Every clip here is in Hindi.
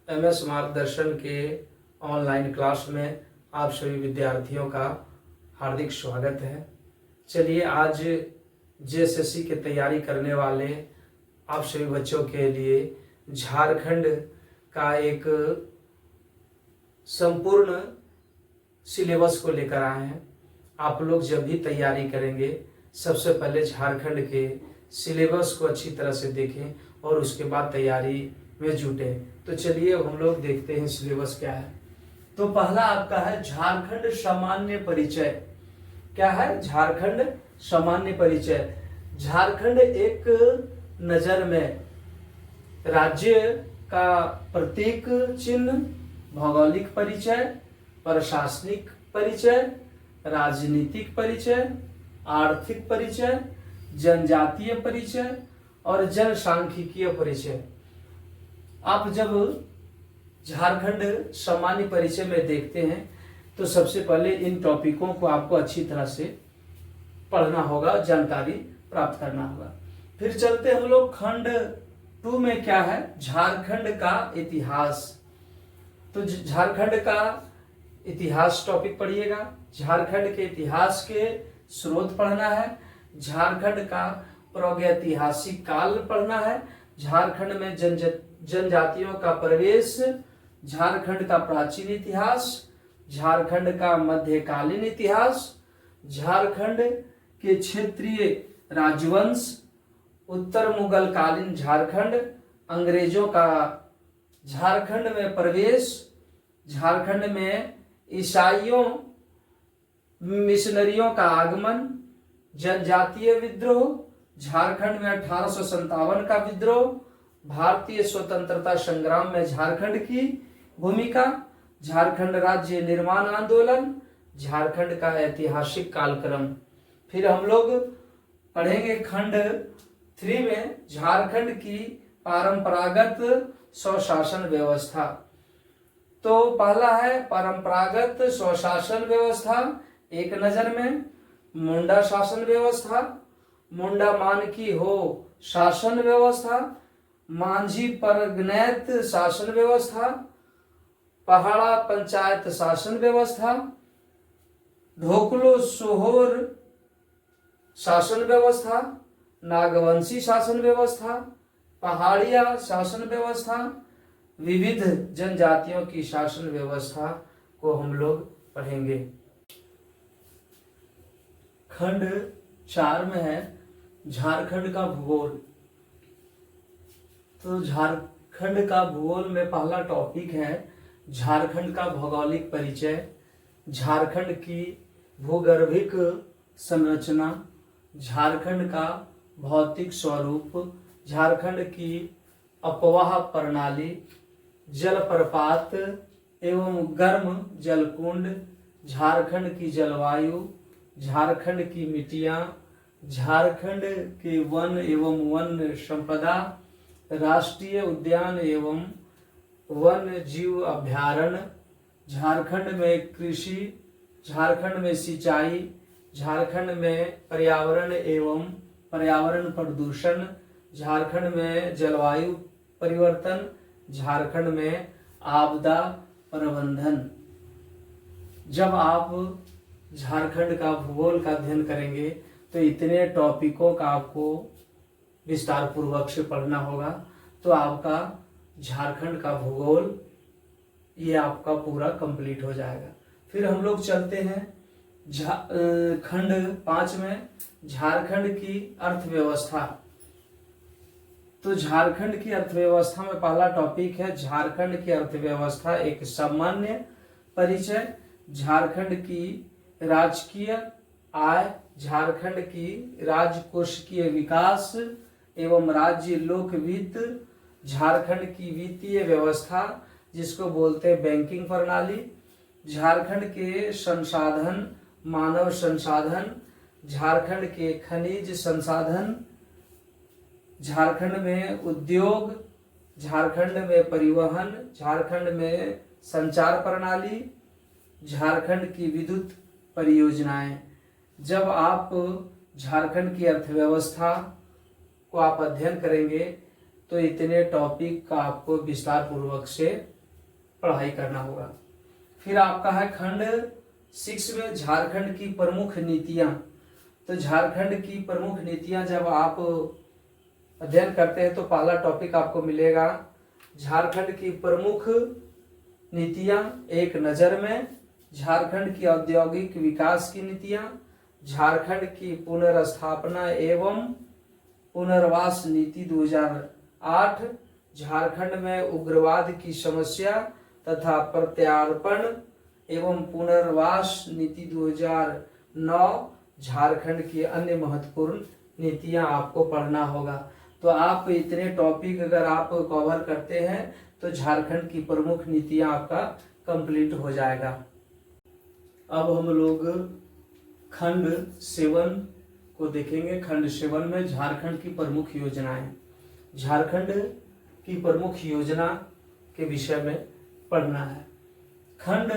एमएस मार्गदर्शन के ऑनलाइन क्लास में आप सभी विद्यार्थियों का हार्दिक स्वागत है। चलिए आज जेएसएससी की तैयारी करने वाले आप सभी बच्चों के लिए झारखंड का एक संपूर्ण सिलेबस को लेकर आए हैं। आप लोग जब भी तैयारी करेंगे सबसे पहले झारखंड के सिलेबस को अच्छी तरह से देखें और उसके बाद तैयारी में जुटे। तो चलिए अब हम लोग देखते हैं सिलेबस क्या है। तो पहला आपका है झारखंड सामान्य परिचय। क्या है? झारखंड सामान्य परिचय। झारखंड एक नजर में राज्य का प्रतीक चिन्ह, भौगोलिक परिचय, प्रशासनिक परिचय, राजनीतिक परिचय, आर्थिक परिचय, जनजातीय परिचय और जनसांख्यिकीय परिचय। आप जब झारखंड सामान्य परिचय में देखते हैं तो सबसे पहले इन टॉपिकों को आपको अच्छी तरह से पढ़ना होगा, जानकारी प्राप्त करना होगा। फिर चलते हम लोग खंड 2 में। क्या है? झारखंड का इतिहास। तो झारखंड का इतिहास टॉपिक पढ़िएगा। झारखंड के इतिहास के स्रोत पढ़ना है, झारखंड का प्रागैतिहासिक काल पढ़ना है, झारखंड में जनजातियों का प्रवेश, झारखंड का प्राचीन इतिहास, झारखंड का मध्यकालीन इतिहास, झारखंड के क्षेत्रीय राजवंश, उत्तर मुगल कालीन झारखंड, अंग्रेजों का झारखंड में प्रवेश, झारखंड में ईसाइयों मिशनरियों का आगमन, जनजातीय विद्रोह, झारखंड में 1857 का विद्रोह, भारतीय स्वतंत्रता संग्राम में झारखंड की भूमिका, झारखंड राज्य निर्माण आंदोलन, झारखंड का ऐतिहासिक कालक्रम। फिर हम लोग पढ़ेंगे खंड 3 में झारखंड की परंपरागत स्वशासन व्यवस्था। तो पहला है परंपरागत स्वशासन व्यवस्था एक नजर में, मुंडा शासन व्यवस्था, मुंडा मानकी हो शासन व्यवस्था, मांझी परगनैत शासन व्यवस्था, पहाड़ा पंचायत शासन व्यवस्था, ढोकलो सोहोर शासन व्यवस्था, नागवंशी शासन व्यवस्था, पहाड़िया शासन व्यवस्था, विविध जनजातियों की शासन व्यवस्था को हम लोग पढ़ेंगे। खंड 4 में है झारखंड का भूगोल। तो झारखंड का भूगोल में पहला टॉपिक है झारखंड का भौगोलिक परिचय, झारखंड की भूगर्भिक संरचना, झारखंड का भौतिक स्वरूप, झारखंड की अपवाह प्रणाली, जलप्रपात एवं गर्म जलकुंड, झारखंड की जलवायु, झारखंड की मिट्टियां, झारखंड के वन एवं वन संपदा, राष्ट्रीय उद्यान एवं वन जीव अभ्यारण्य, झारखंड में कृषि, झारखंड में सिंचाई, झारखंड में पर्यावरण एवं पर्यावरण प्रदूषण, झारखंड में जलवायु परिवर्तन, झारखंड में आपदा प्रबंधन। जब आप झारखंड का भूगोल का अध्ययन करेंगे तो इतने टॉपिकों का आपको विस्तार पूर्वक से पढ़ना होगा। तो आपका झारखंड का भूगोल ये आपका पूरा कंप्लीट हो जाएगा। फिर हम लोग चलते हैं खंड 5 में झारखंड की अर्थव्यवस्था। तो झारखंड की अर्थव्यवस्था में पहला टॉपिक है झारखंड की अर्थव्यवस्था एक सामान्य परिचय, झारखंड की राजकीय आय, झारखंड की राजकोषीय विकास एवं राज्य लोक वित्त, झारखंड की वित्तीय व्यवस्था जिसको बोलते हैं बैंकिंग प्रणाली, झारखंड के संसाधन, मानव संसाधन, झारखंड के खनिज संसाधन, झारखंड में उद्योग, झारखंड में परिवहन, झारखंड में संचार प्रणाली, झारखंड की विद्युत परियोजनाएं। जब आप झारखंड की अर्थव्यवस्था को आप अध्ययन करेंगे तो इतने टॉपिक का आपको विस्तार पूर्वक से पढ़ाई करना होगा। फिर आपका है खंड 6 में झारखंड की प्रमुख नीतियां। तो झारखंड की प्रमुख नीतियां जब आप अध्ययन करते हैं तो पहला टॉपिक आपको मिलेगा झारखंड की प्रमुख नीतियां एक नज़र में, झारखंड की औद्योगिक विकास की नीतियां, झारखंड की पुनर्स्थापना एवं पुनर्वास नीति 2008, झारखंड में उग्रवाद की समस्या तथा प्रत्यार्पण एवं पुनर्वास नीति 2009, झारखंड की अन्य महत्वपूर्ण नीतियां आपको पढ़ना होगा। तो आप इतने टॉपिक अगर आप कवर करते हैं तो झारखंड की प्रमुख नीतियां आपका कंप्लीट हो जाएगा। अब हम लोग खंड 7 को देखेंगे। खंड 7 में झारखंड की प्रमुख योजनाएं। झारखंड की प्रमुख योजना के विषय में पढ़ना है। खंड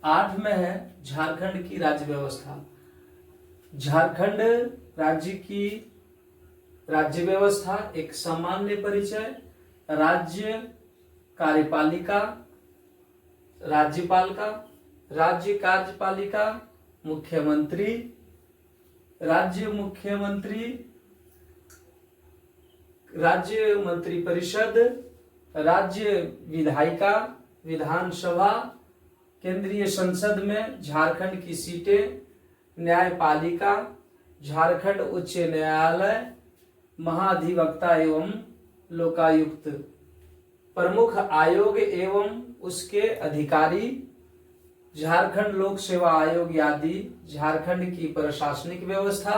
8 में है झारखंड की राज्य व्यवस्था। झारखंड राज्य की राज्य व्यवस्था एक सामान्य परिचय, राज्य कार्यपालिका, राज्यपालिका, राज्य कार्यपालिका, मुख्यमंत्री, राज्य मुख्यमंत्री, राज्य मंत्री परिषद, राज्य विधायिका, विधानसभा, केंद्रीय संसद में झारखंड की सीटें, न्यायपालिका, झारखंड उच्च न्यायालय, महाधिवक्ता एवं लोकायुक्त, प्रमुख आयोग एवं उसके अधिकारी, झारखंड लोक सेवा आयोग आदि, झारखंड की प्रशासनिक व्यवस्था,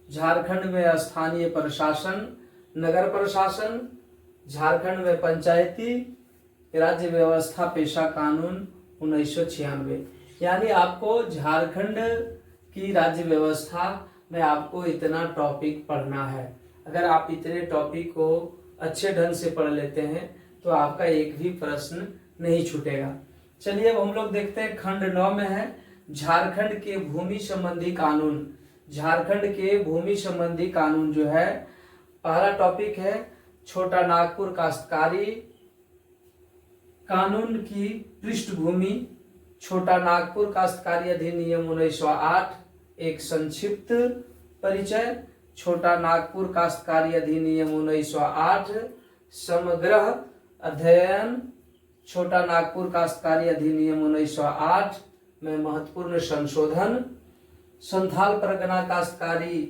झारखंड में स्थानीय प्रशासन, नगर प्रशासन, झारखंड में पंचायती राज्य व्यवस्था, पेशा कानून 1996। यानी आपको झारखंड की राज्य व्यवस्था में आपको इतना टॉपिक पढ़ना है। अगर आप इतने टॉपिक को अच्छे ढंग से पढ़ लेते हैं तो आपका एक भी प्रश्न नहीं छूटेगा। चलिए अब हम लोग देखते हैं खंड 9 में है झारखंड के भूमि संबंधी कानून। झारखंड के भूमि संबंधी कानून जो है, पहला टॉपिक है छोटा नागपुर काश्तकारी कानून की पृष्ठभूमि, छोटा नागपुर काश्तकारी अधिनियम 1908 एक संक्षिप्त परिचय, छोटा नागपुर काश्तकारी अधिनियम 1908 समग्र अध्ययन, छोटा नागपुर काश्तकारी अधिनियम 1908 में महत्वपूर्ण संशोधन, संथाल परगना काश्तकारी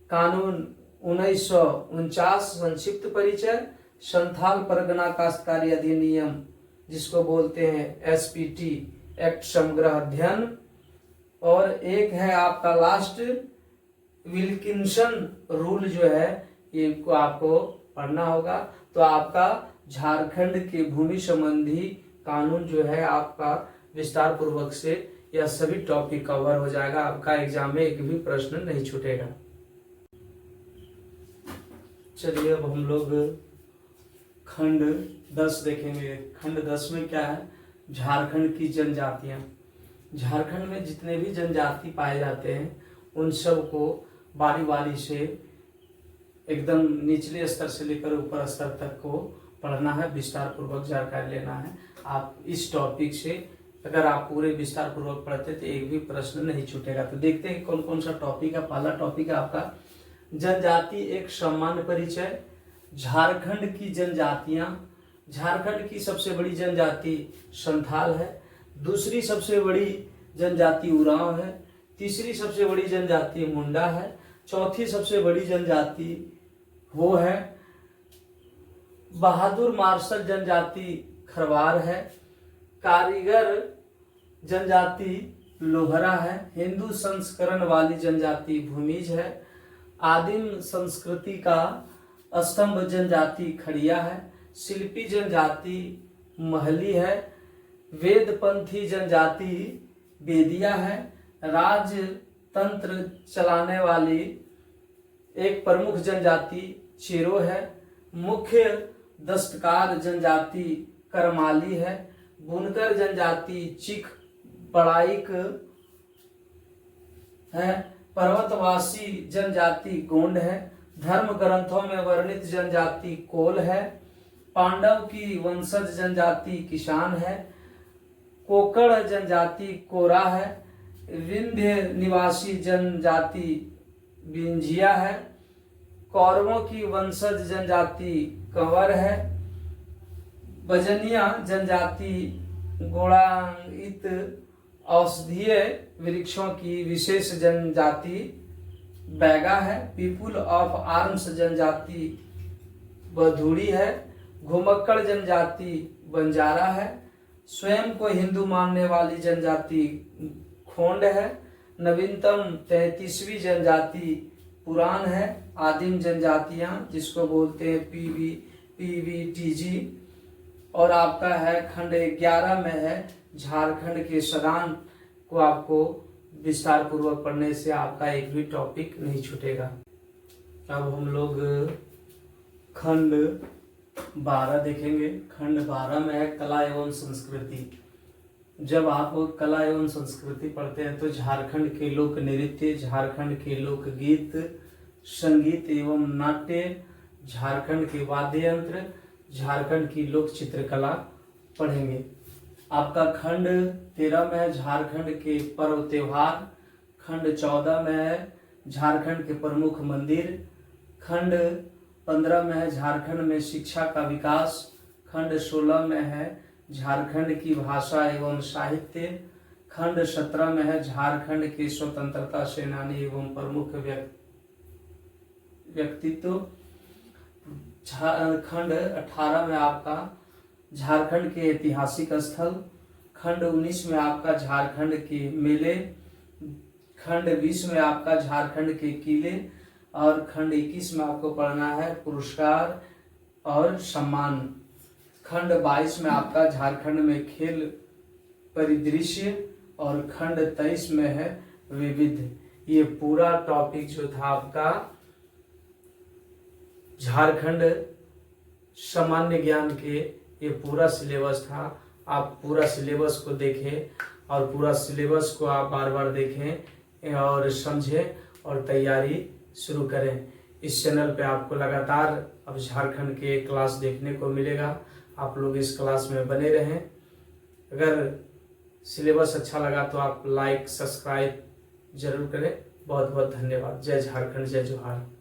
कानून 1949 संक्षिप्त परिचय, संथाल परगना काश्तकारी अधिनियम जिसको बोलते हैं SPT एक्ट समग्र अध्ययन, और एक है आपका लास्ट विल्किंसन रूल जो है, इनको आपको पढ़ना होगा। तो आपका झारखंड के भूमि संबंधी कानून जो है आपका विस्तार पूर्वक से यह सभी टॉपिक कवर हो जाएगा। आपका एग्जाम में एक भी प्रश्न नहीं छूटेगा। चलिए अब हम लोग खंड 10 देखेंगे। खंड 10 में क्या है, झारखंड की जनजातियां। झारखंड में जितने भी जनजाति पाए जाते हैं उन सब को बारी बारी से एकदम निचले स्तर से लेकर ऊपर स्तर तक को पढ़ना है, विस्तार पूर्वक जानकारी लेना है। आप इस टॉपिक से अगर आप पूरे विस्तार पूर्वक पढ़ते तो एक भी प्रश्न नहीं छूटेगा। तो देखते हैं कौन कौन सा टॉपिक है। पहला टॉपिक है आपका जनजाति एक सामान्य परिचय। झारखंड की जनजातियां, झारखंड की सबसे बड़ी जनजाति संथाल है, दूसरी सबसे बड़ी जनजाति उरांव है, तीसरी सबसे बड़ी जनजाति मुंडा है, चौथी सबसे बड़ी जनजाति वो है बहादुर मार्शल जनजाति खरवार है, कारीगर जनजाति लोहरा है, हिंदू संस्करण वाली जनजाति भूमिज है, आदिम संस्कृति का स्तंभ जनजाति खड़िया है, शिल्पी जनजाति महली है, वेदपंथी जनजाति बेदिया है, राजतंत्र चलाने वाली एक प्रमुख जनजाति चेरो है, मुख्य दस्तकार जनजाति करमाली है, बुनकर जनजाति चिख पड़ाइक है, पर्वतवासी जनजाति गोंड है, धर्म ग्रंथों में वर्णित जनजाति कोल है, पांडव की वंशज जनजाति किसान है। कोकड़ जनजाति कोरा है। विंध्य निवासी जनजाति बिंजिया है। कौरवों की वंशज जनजाति कंवर है। बजनिया जनजाति गुणान्वित औषधीय वृक्षों की विशेष जनजाति बैगा है। पीपुल ऑफ आर्म्स जनजाति बधूड़ी है। घुमक्कड़ जनजाति बंजारा है। स्वयं को हिंदू मानने वाली जनजाति खोंड है। नवीनतम 33वीं जनजाति पुरान है। आदिम जनजातियां जिसको बोलते हैं पीवीटीजी। और आपका है खंड 11 में है झारखंड के सदान को आपको विस्तार पूर्वक पढ़ने से आपका एक भी टॉपिक नहीं छूटेगा। अब हम लोग खंड 12 देखेंगे। खंड 12 में है कला एवं संस्कृति। जब आप कला एवं संस्कृति पढ़ते हैं तो झारखंड के लोक नृत्य, झारखंड के लोकगीत, संगीत एवं नाट्य, झारखंड के वाद्य यंत्र, झारखंड की लोक चित्रकला पढ़ेंगे। आपका खंड 13 में है झारखंड के पर्व त्योहार। खंड 14 में है झारखंड के प्रमुख मंदिर। खंड 15 में है झारखंड में शिक्षा का विकास। खंड 16 में है झारखंड की भाषा एवं साहित्य। खंड 17 में है झारखंड के स्वतंत्रता सेनानी एवं प्रमुख व्यक्तित्व। खंड 18 में आपका झारखंड के ऐतिहासिक स्थल। खंड 19 में आपका झारखंड के मेले। खंड 20 में आपका झारखंड के किले। और खंड 21 में आपको पढ़ना है पुरस्कार और सम्मान। खंड 22 में आपका झारखंड में खेल परिदृश्य। और खंड 23 में है विविध। ये पूरा टॉपिक जो था आपका झारखंड सामान्य ज्ञान के ये पूरा सिलेबस था। आप पूरा सिलेबस को देखें और पूरा सिलेबस को आप बार बार देखें और समझें और तैयारी शुरू करें। इस चैनल पे आपको लगातार अब झारखंड के क्लास देखने को मिलेगा। आप लोग इस क्लास में बने रहें। अगर सिलेबस अच्छा लगा तो आप लाइक सब्सक्राइब जरूर करें। बहुत बहुत धन्यवाद। जय झारखंड, जय जोहार।